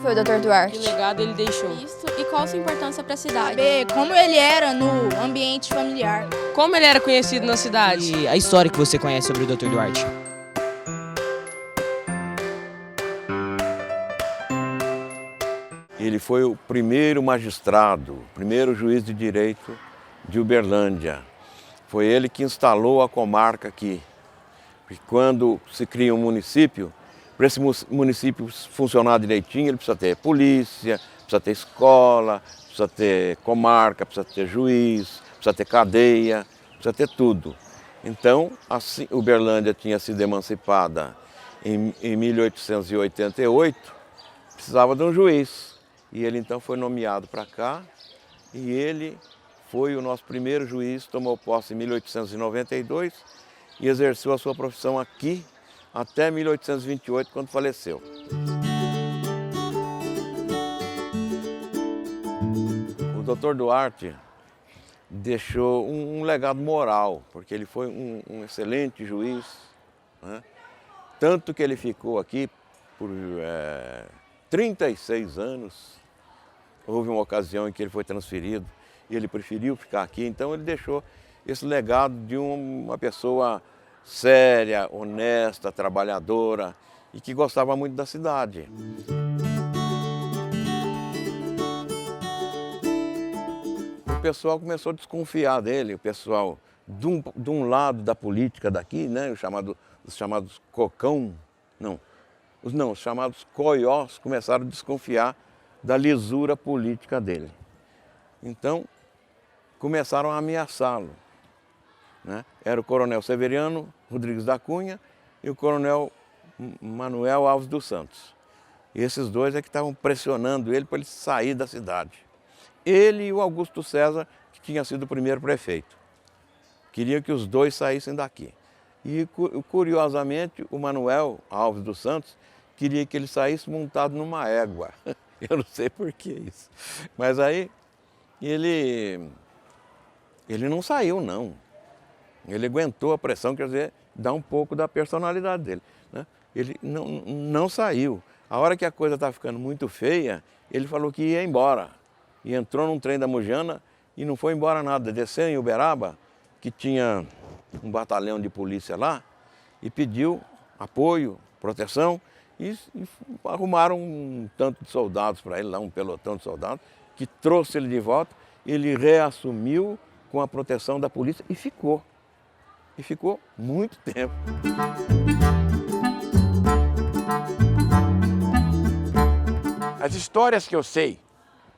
Foi o Dr. Duarte. Que legado ele deixou? Isso, e qual a sua importância para a cidade? Saber como ele era no ambiente familiar. Como ele era conhecido na cidade? E a história que você conhece sobre o Dr. Duarte? Ele foi o primeiro magistrado, o primeiro juiz de direito de Uberlândia. Foi ele que instalou a comarca aqui. E quando se cria um município, para esse município funcionar direitinho, ele precisa ter polícia, precisa ter escola, precisa ter comarca, precisa ter juiz, precisa ter cadeia, precisa ter tudo. Então, assim, Uberlândia tinha sido emancipada em 1888, precisava de um juiz. E ele então foi nomeado para cá e ele foi o nosso primeiro juiz, tomou posse em 1892 e exerceu a sua profissão aqui até 1828, quando faleceu. O Dr. Duarte deixou um legado moral, porque ele foi um excelente juiz, né? Tanto que ele ficou aqui por 36 anos. Houve uma ocasião em que ele foi transferido e ele preferiu ficar aqui, então ele deixou esse legado de uma pessoa séria, honesta, trabalhadora e que gostava muito da cidade. O pessoal começou a desconfiar dele, o pessoal de um lado da política daqui, né, os chamados cocão, os chamados coiós começaram a desconfiar da lisura política dele. Então, começaram a ameaçá-lo, né? Era o coronel Severiano Rodrigues da Cunha e o coronel Manuel Alves dos Santos. E esses dois é que estavam pressionando ele para ele sair da cidade. Ele e o Augusto César, que tinha sido o primeiro prefeito. Queriam que os dois saíssem daqui. E, curiosamente, o Manuel Alves dos Santos queria que ele saísse montado numa égua. Eu não sei por que isso. Mas aí ele não saiu, não. Ele aguentou a pressão, quer dizer, dá um pouco da personalidade dele, né? Ele não saiu. A hora que a coisa estava ficando muito feia, ele falou que ia embora. E entrou num trem da Mujana e não foi embora nada. Desceu em Uberaba, que tinha um batalhão de polícia lá, e pediu apoio, proteção, e arrumaram um tanto de soldados para ele lá, um pelotão de soldados, que trouxe ele de volta, ele reassumiu com a proteção da polícia e ficou. E ficou muito tempo. As histórias que eu sei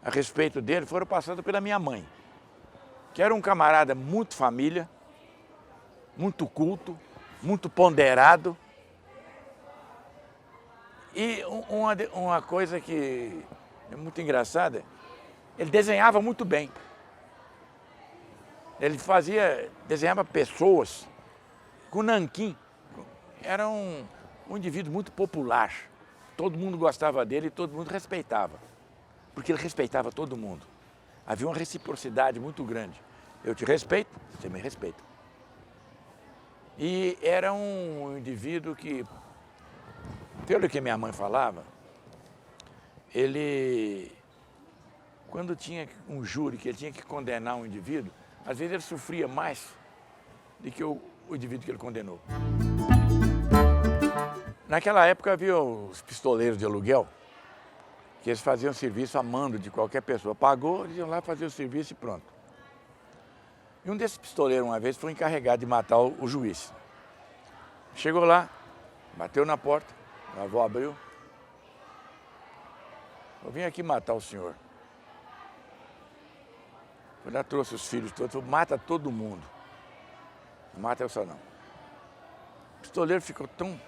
a respeito dele foram passadas pela minha mãe, que era um camarada muito família, muito culto, muito ponderado. E uma coisa que é muito engraçada, ele desenhava muito bem. Ele desenhava pessoas com nanquim. Era um indivíduo muito popular. Todo mundo gostava dele e todo mundo respeitava. Porque ele respeitava todo mundo. Havia uma reciprocidade muito grande. Eu te respeito, você me respeita. E era um indivíduo que, pelo que minha mãe falava, ele, quando tinha um júri que ele tinha que condenar um indivíduo, às vezes ele sofria mais do que o indivíduo que ele condenou. Naquela época havia os pistoleiros de aluguel, que eles faziam serviço a mando de qualquer pessoa. Pagou, eles iam lá fazer o serviço e pronto. E um desses pistoleiros, uma vez, foi encarregado de matar o juiz. Chegou lá, bateu na porta, a avó abriu. Eu vim aqui matar o senhor. Foi lá, trouxe os filhos todos, falou, mata todo mundo. Não mata eu só não. O pistoleiro ficou tão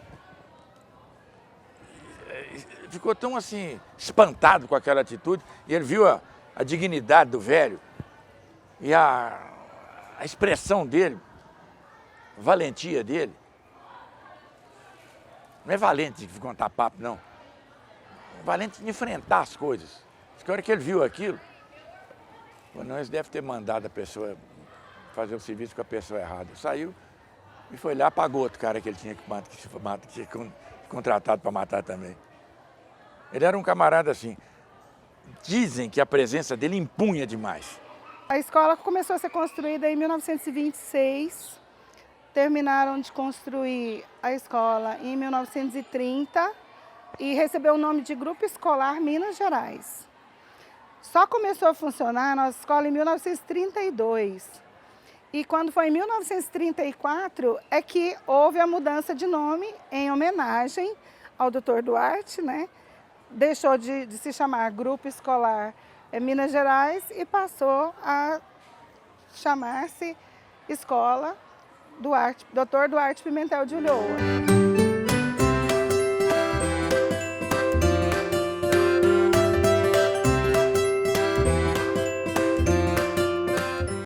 assim, espantado com aquela atitude, e ele viu a dignidade do velho e a expressão dele, a valentia dele. Não é valente de contar papo, não. É valente de enfrentar as coisas. A hora que ele viu aquilo, não, eles devem ter mandado a pessoa fazer o serviço com a pessoa errada. Saiu e foi lá, pagou outro cara que ele tinha contratado para matar também. Ele era um camarada assim, dizem que a presença dele impunha demais. A escola começou a ser construída em 1926, terminaram de construir a escola em 1930 e recebeu o nome de Grupo Escolar Minas Gerais. Só começou a funcionar a nossa escola em 1932. E quando foi em 1934 é que houve a mudança de nome em homenagem ao Dr. Duarte, né? Deixou de se chamar Grupo Escolar Minas Gerais e passou a chamar-se Escola Dr. Duarte Pimentel de Ulloa.